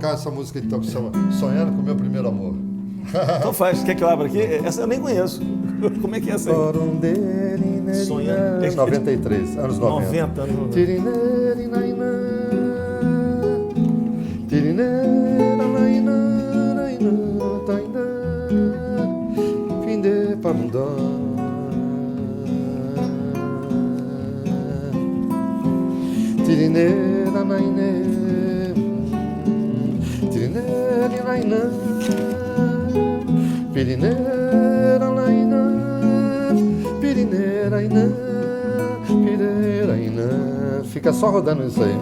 tocar essa música então, que chama Sonhando com o Meu Primeiro Amor. Então faz, quer que eu abra aqui? Essa eu nem conheço. Como é que é essa aí? Sonhando. 93, anos 90. 90 anos. Fica só rodando isso aí.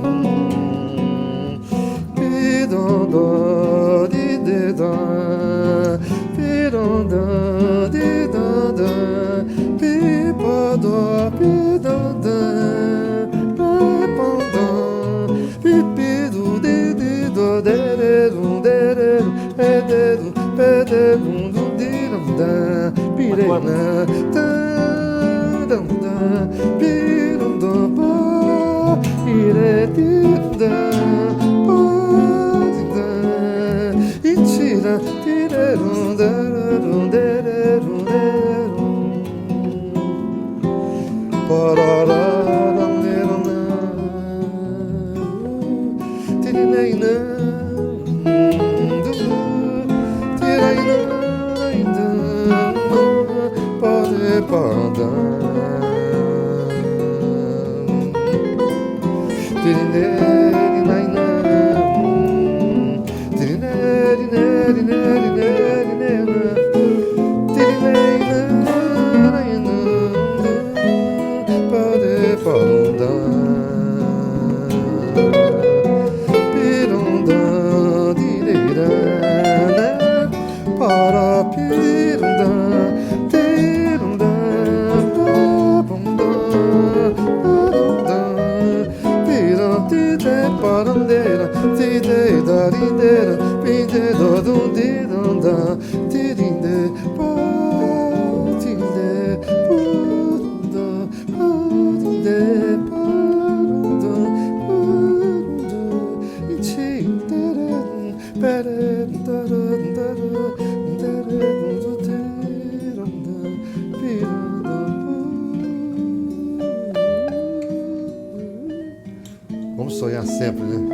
Vamos sonhar sempre, né?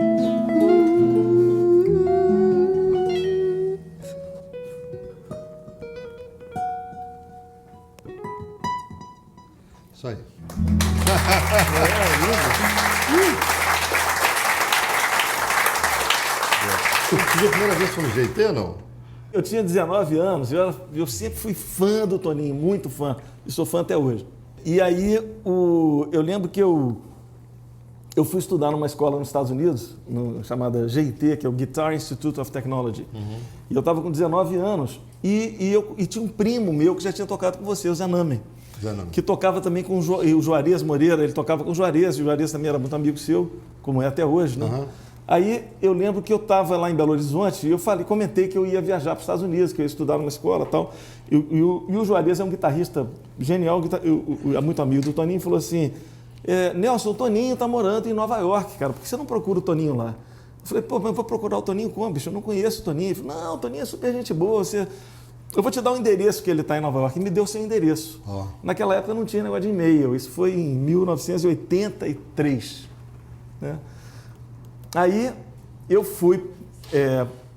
Isso aí. A primeira vez foi no GT, não? Eu tinha 19 anos, eu sempre fui fã do Toninho, muito fã, e sou fã até hoje. E aí, eu lembro que eu fui estudar numa escola nos Estados Unidos, chamada GIT, que é o Guitar Institute of Technology. Uhum. E eu estava com 19 anos, e tinha um primo meu que já tinha tocado com você, o Zé Namen, que tocava também com o Juarez Moreira, ele tocava com o Juarez, e o Juarez também era muito amigo seu, como é até hoje, né? Uhum. Aí eu lembro que eu estava lá em Belo Horizonte e eu comentei que eu ia viajar para os Estados Unidos, que eu ia estudar numa escola e tal. E o Juarez é um guitarrista genial, é muito amigo do Toninho, falou assim, Nelson, o Toninho está morando em Nova York, cara, por que você não procura o Toninho lá? Eu falei, pô, mas eu vou procurar o Toninho como, bicho? Eu não conheço o Toninho. Ele falou, não, o Toninho é super gente boa, eu vou te dar o endereço que ele está em Nova York. E me deu seu endereço. Oh. Naquela época não tinha negócio de e-mail, isso foi em 1983, né? Aí eu fui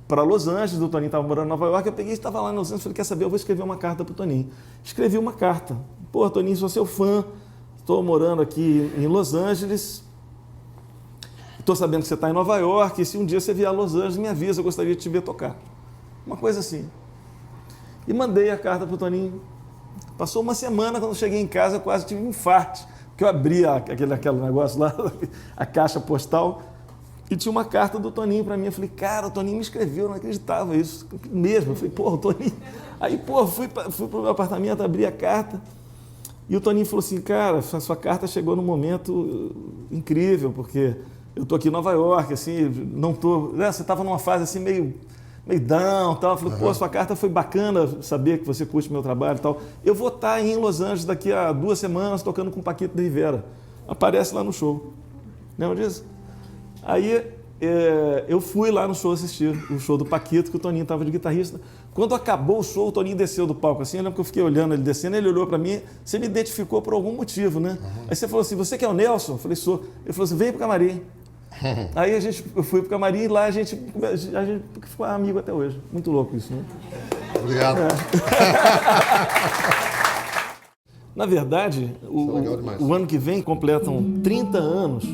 para Los Angeles, o Toninho estava morando em Nova York, eu peguei e estava lá em Los Angeles, falei, quer saber, eu vou escrever uma carta para o Toninho. Escrevi uma carta. Pô, Toninho, sou seu fã, estou morando aqui em Los Angeles, estou sabendo que você está em Nova York, e se um dia você vier a Los Angeles, me avisa, eu gostaria de te ver tocar. Uma coisa assim. E mandei a carta para o Toninho. Passou uma semana, quando eu cheguei em casa, eu quase tive um infarto, porque eu abri aquele negócio lá, a caixa postal, e tinha uma carta do Toninho para mim. Eu falei, cara, o Toninho me escreveu, eu não acreditava isso mesmo. Eu falei, pô, o Toninho... Aí, pô, fui para o meu apartamento, abri a carta, e o Toninho falou assim, cara, a sua carta chegou num momento incrível, porque eu tô aqui em Nova York, assim, não tô... Você estava numa fase assim meio down, tal. Eu falei, pô, sua carta foi bacana, saber que você curte meu trabalho e tal. Eu vou estar em Los Angeles daqui a 2 semanas tocando com o Paquito de Rivera. Aparece lá no show. Lembra disso? Aí eu fui lá no show assistir o show do Paquito, que o Toninho estava de guitarrista. Quando acabou o show, o Toninho desceu do palco assim, eu lembro que eu fiquei olhando ele descendo, ele olhou para mim, você me identificou por algum motivo, né? Aí você falou assim, você que é o Nelson? Eu falei, sou. Ele falou assim, vem pro camarim. Aí eu fui pro camarim e lá a gente ficou amigo até hoje. Muito louco isso, né? Obrigado. Na verdade, o ano que vem completam 30 anos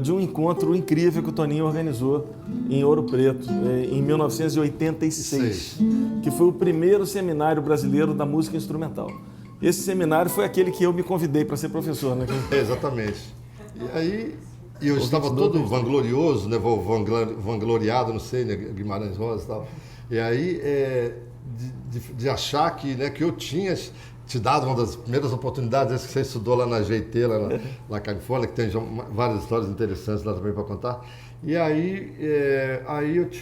de um encontro incrível que o Toninho organizou em Ouro Preto, em 1986, que foi o primeiro seminário brasileiro da música instrumental. Esse seminário foi aquele que eu me convidei para ser professor, né? Exatamente. E aí, eu estava todo vanglorioso, né? Vangloriado, não sei, né? Guimarães Rosa e tal. E aí, de achar que eu tinha te dado uma das primeiras oportunidades, que você estudou lá na GIT, lá na Califórnia, que tem várias histórias interessantes lá também para contar. E aí,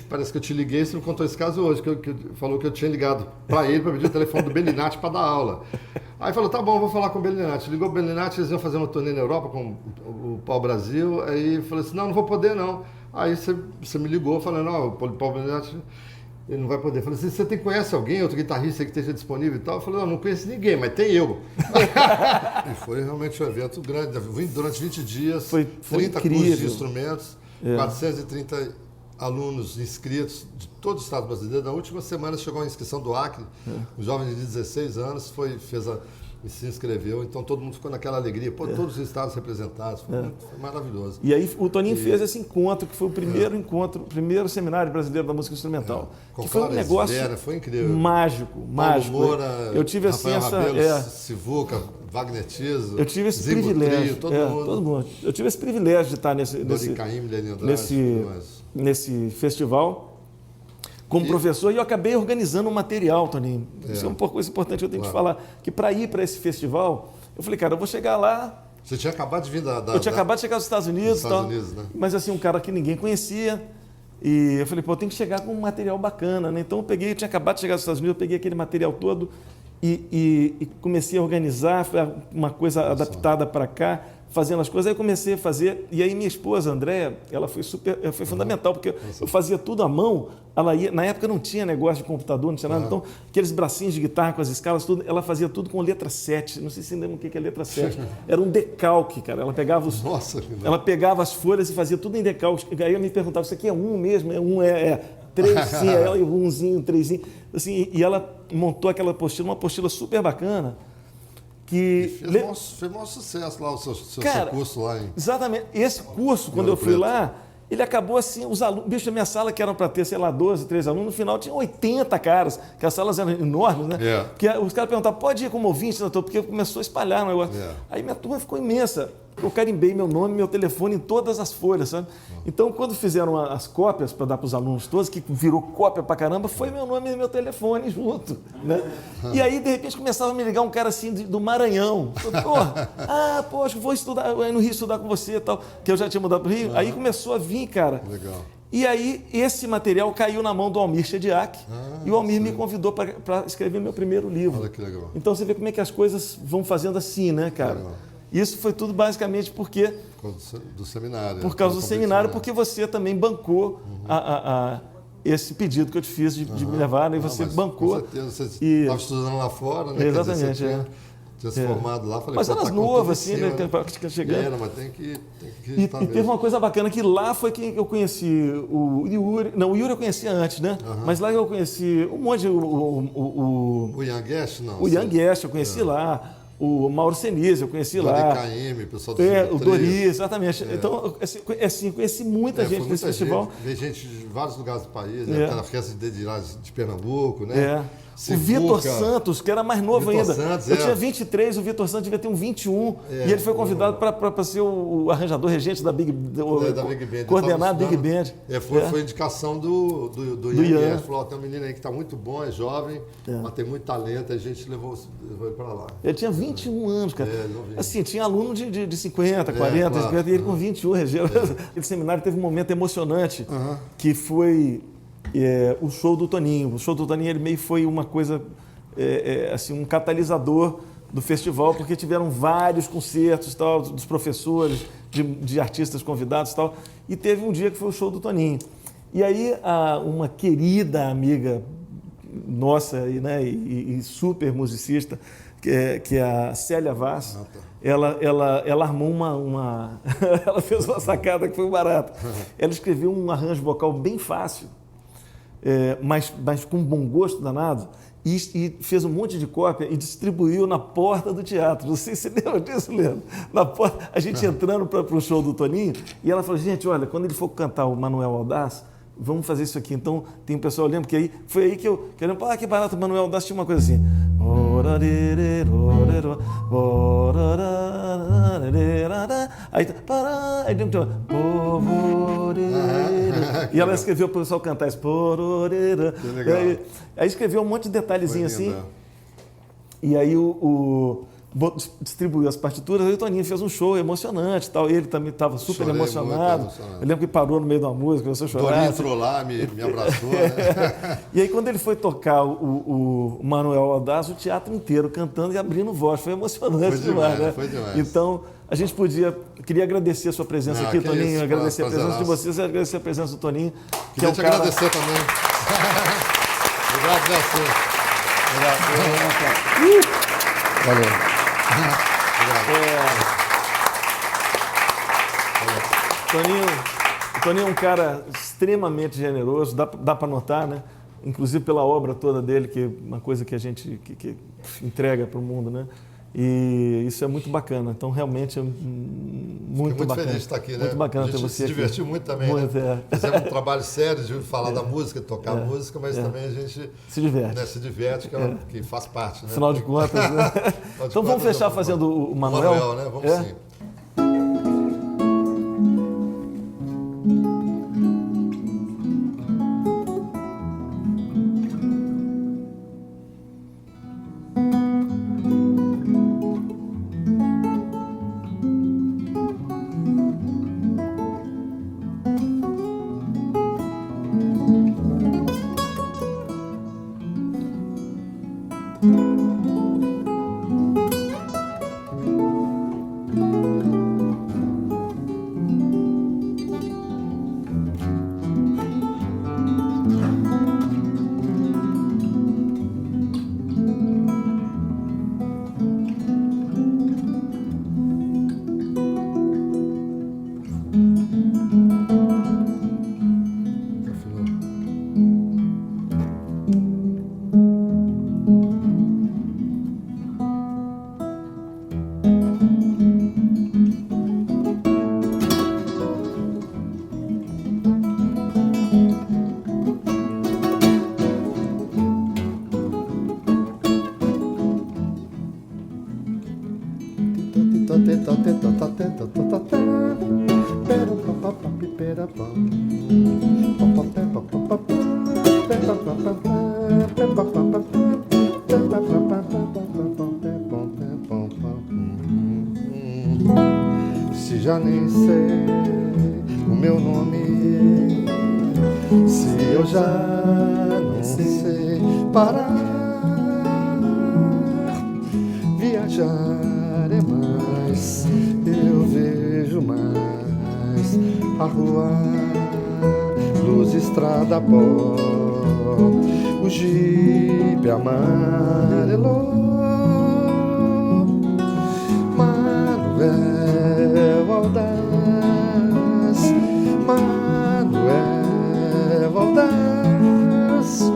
parece que eu te liguei, você me contou esse caso hoje, que falou que eu tinha ligado para ele para pedir o telefone do Bellinati para dar aula. Aí falou, tá bom, vou falar com o Bellinati. Ligou o Bellinati, eles iam fazer uma turnê na Europa com o Pau Brasil. Aí falou assim, não vou poder não. Aí você me ligou falando, não, o Pau Bellinati... Ele não vai poder. Eu falei assim, você conhece alguém, outro guitarrista que esteja disponível e tal? Eu falei, não conheço ninguém, mas tem eu. E foi realmente um evento grande. Durante 20 dias, foi 30 incrível. Cursos de instrumentos, 430 alunos inscritos de todo o estado brasileiro. Na última semana chegou a inscrição do Acre, um jovem de 16 anos, se inscreveu, então todo mundo ficou naquela alegria, todos os estados representados, foi maravilhoso. E aí o Toninho fez esse encontro, que foi o primeiro encontro, o primeiro seminário brasileiro da música instrumental. Que foi um negócio foi incrível. mágico. Moura, eu tive assim Rabelo, Sivuca, Wagner Tiso, eu tive esse Zimbo privilégio, Trio, todo mundo. Eu tive esse privilégio de estar nesse festival como professor, e eu acabei organizando um material, Toninho. Isso é uma coisa importante que eu tenho que te falar, que para ir para esse festival, eu falei, cara, eu vou chegar lá... Você tinha acabado de vir Eu tinha acabado de chegar dos Estados Unidos, né? Mas assim, um cara que ninguém conhecia, e eu falei, pô, eu tenho que chegar com um material bacana, né? Então eu tinha acabado de chegar dos Estados Unidos, eu peguei aquele material todo e comecei a organizar, foi uma coisa adaptada para cá, fazendo as coisas, aí eu comecei a fazer, e aí minha esposa, Andréa, ela foi fundamental, porque eu fazia tudo à mão, na época não tinha negócio de computador, não tinha nada, então aqueles bracinhos de guitarra com as escalas, tudo, ela fazia tudo com letra 7, não sei se lembram o que é letra 7, era um decalque, cara, ela pegava as folhas e fazia tudo em decalque, aí eu me perguntava, isso aqui é um mesmo, três, sim, ela umzinho, trezinho, assim, e ela montou aquela apostila, uma apostila super bacana, que fez maior sucesso lá, o seu curso lá. Exatamente. Esse curso, quando eu fui lá, ele acabou assim, os alunos, bicho, a minha sala que era para ter, sei lá, 12, 13 alunos, no final tinha 80 caras, que as salas eram enormes, né? Que os caras perguntavam, pode ir como ouvinte, doutor? Porque começou a espalhar o negócio. Aí minha turma ficou imensa. Eu carimbei meu nome, meu telefone em todas as folhas, sabe? Então, quando fizeram as cópias para dar para os alunos todos, que virou cópia pra caramba, foi meu nome e meu telefone junto, né? E aí, de repente, começava a me ligar um cara assim do Maranhão. Poxa, vou estudar, aí no Rio estudar com você e tal, que eu já tinha mudado para o Rio. Aí começou a vir, cara. Legal. E aí, esse material caiu na mão do Almir Shediak, e o Almir me convidou para escrever meu primeiro livro. Olha que legal. Então, você vê como é que as coisas vão fazendo assim, né, cara? Legal. Isso foi tudo basicamente porque... Por causa do seminário. Por causa do seminário, porque você também bancou esse pedido que eu te fiz de me levar, e você bancou. Com certeza, você estava estudando lá fora, né? Exatamente, tinha se formado lá. Falei, mas eras novo, assim, né? Chegando. Mas tem que E teve uma coisa bacana, que lá foi que eu conheci o Yuri. Não, o Yuri eu conhecia antes, né? Mas lá eu conheci um monte de... O Ian Guest, não? O Ian Guest, eu conheci lá. O Mauro Senise, eu conheci lá. DKM, pessoal do o Dori, exatamente. Então, assim, conheci muita gente nesse festival. Veio gente de vários lugares do país, né? Aquela festa de Pernambuco, né? O Vitor Santos, que era mais novo ainda. Santos, eu tinha 23, o Vitor Santos devia ter um 21. E ele foi convidado para ser o arranjador regente da Big Band. Coordenar a Big Band. Foi indicação do Ian. Ele falou, tem um menino aí que está muito bom, é jovem, mas tem muito talento. A gente levou ele para lá. Ele tinha 21 anos, cara. Assim, tinha aluno de 50, 40, 50, e ele com 21 regeu. Aquele seminário teve um momento emocionante, que foi... o show do Toninho. O show do Toninho ele meio foi uma coisa, assim, um catalisador do festival, porque tiveram vários concertos, tal, dos professores, de artistas convidados e tal, e teve um dia que foi o show do Toninho. E aí uma querida amiga nossa, né, e super musicista, que é a Célia Vaz, ela armou ela fez uma sacada que foi barata. Ela escreveu um arranjo vocal bem fácil, mas com bom gosto danado, e fez um monte de cópia e distribuiu na porta do teatro. Não sei se você lembra disso, Leandro. Na porta, a gente entrando para o show do Toninho, e ela falou, gente, olha, quando ele for cantar o Manuel Audaz, vamos fazer isso aqui. Então, tem um pessoal, eu lembro que aí, foi aí que eu lembro, que barato, o Manuel Audaz tinha uma coisa assim. Aí e ela escreveu para o pessoal cantar isso. Aí escreveu um monte de detalhezinho assim. E aí distribuiu as partituras, aí o Toninho fez um show emocionante, tal. Ele também estava super emocionado. Eu lembro que parou no meio de uma música, começou a chorar. O Toninho entrou lá, me abraçou. Né? E aí quando ele foi tocar o Manuel Audaz, o teatro inteiro cantando e abrindo voz, foi emocionante demais, né? Foi demais. Então, a gente queria agradecer a sua presença aqui, Toninho, isso, agradecer a presença de vocês e agradecer a presença do Toninho. Queria te agradecer também. Obrigado, você. Valeu. Toninho é um cara extremamente generoso, dá para notar, né? Inclusive pela obra toda dele, que é uma coisa que a gente que entrega para o mundo, né? E isso é muito bacana. Então, realmente é muito bacana. Feliz de estar aqui, né? Muito bacana ter você aqui. Se divertiu muito também, muito, né? Fizemos um trabalho sério de falar da música, de tocar música, mas também a gente se diverte. Né, se diverte, que faz parte, né? Afinal de contas, né? Então vamos fechar fazendo o Manuel? Manuel, né? Vamos sim. Se já nem sei o meu nome, se eu já não sei parar, viajar é mais, eu vejo mais a rua, luz, estrada, pó, o jipe amarelou, Manuel Audaz, Manuel Audaz,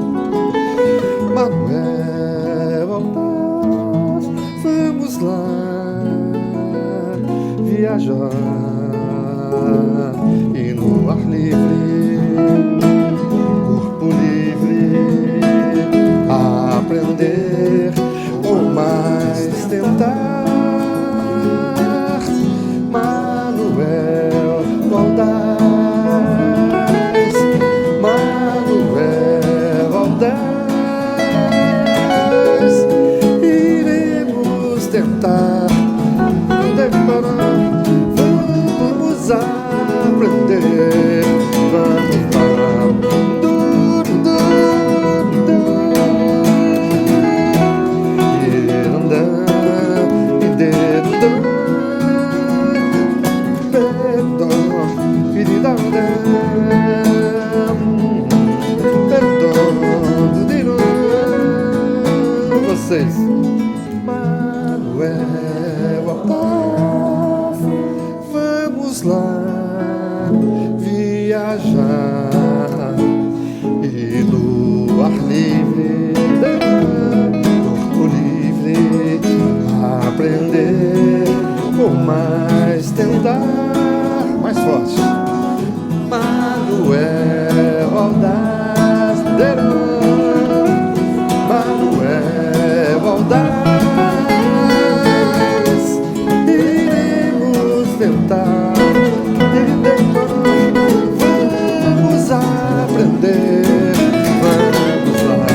Manuel Audaz, vamos lá viajar e no ar livre, corpo livre, aprender ou mais tentar. Manuel Audaz, Manuel Audaz, iremos tentar, vamos aprender, vamos Vamos lá viajar e no ar livre, corpo livre, aprender ou mais tentar, mais forte. Manuel Aldaz, Manuel Aldaz, iremos tentar, vamos aprender, vamos lá,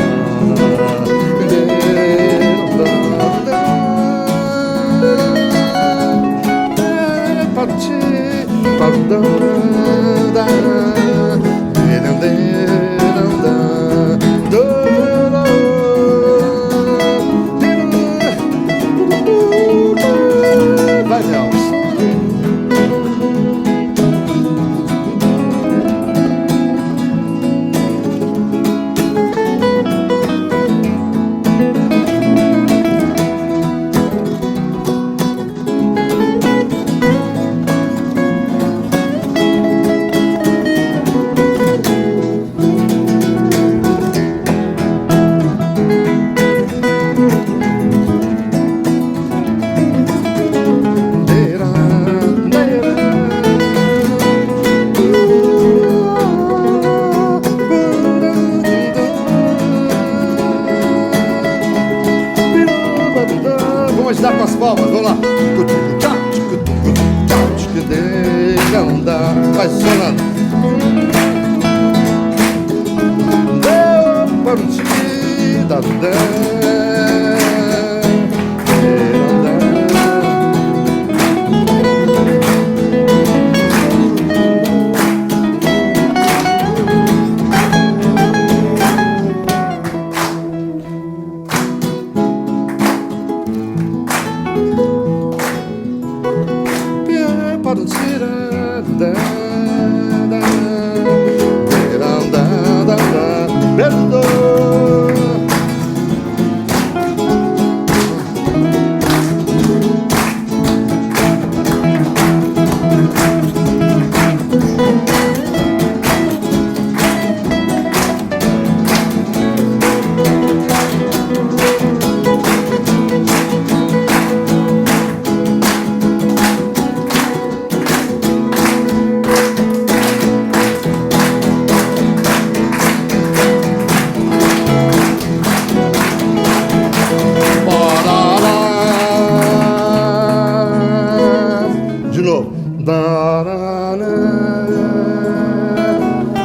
partir, vai, Nelson. Vamos dar com as palmas, vamos lá. Não dá, vai sonando. Deu para o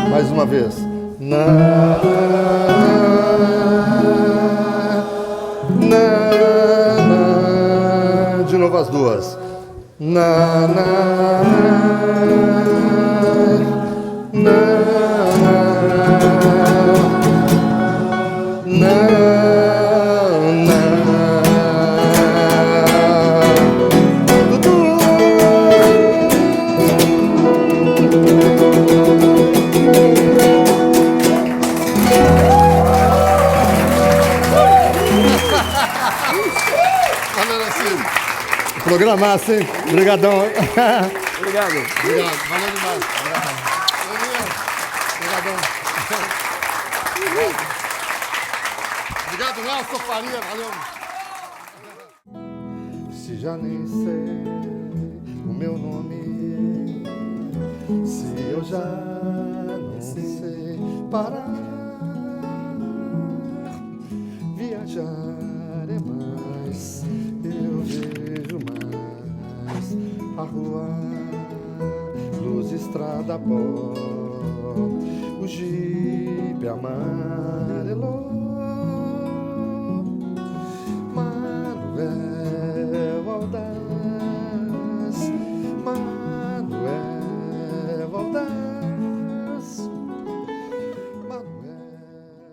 mais uma vez. De novo as duas. Programar, sim. Obrigadão. Obrigado. Obrigado. Valeu demais. Obrigadão. Obrigado, Nelson Faria. Valeu. Se já nem sei o meu nome, se eu já não sei parar, viajar é mais, eu vejo mais a rua, luz, estrada, pó, o jipe amarelo.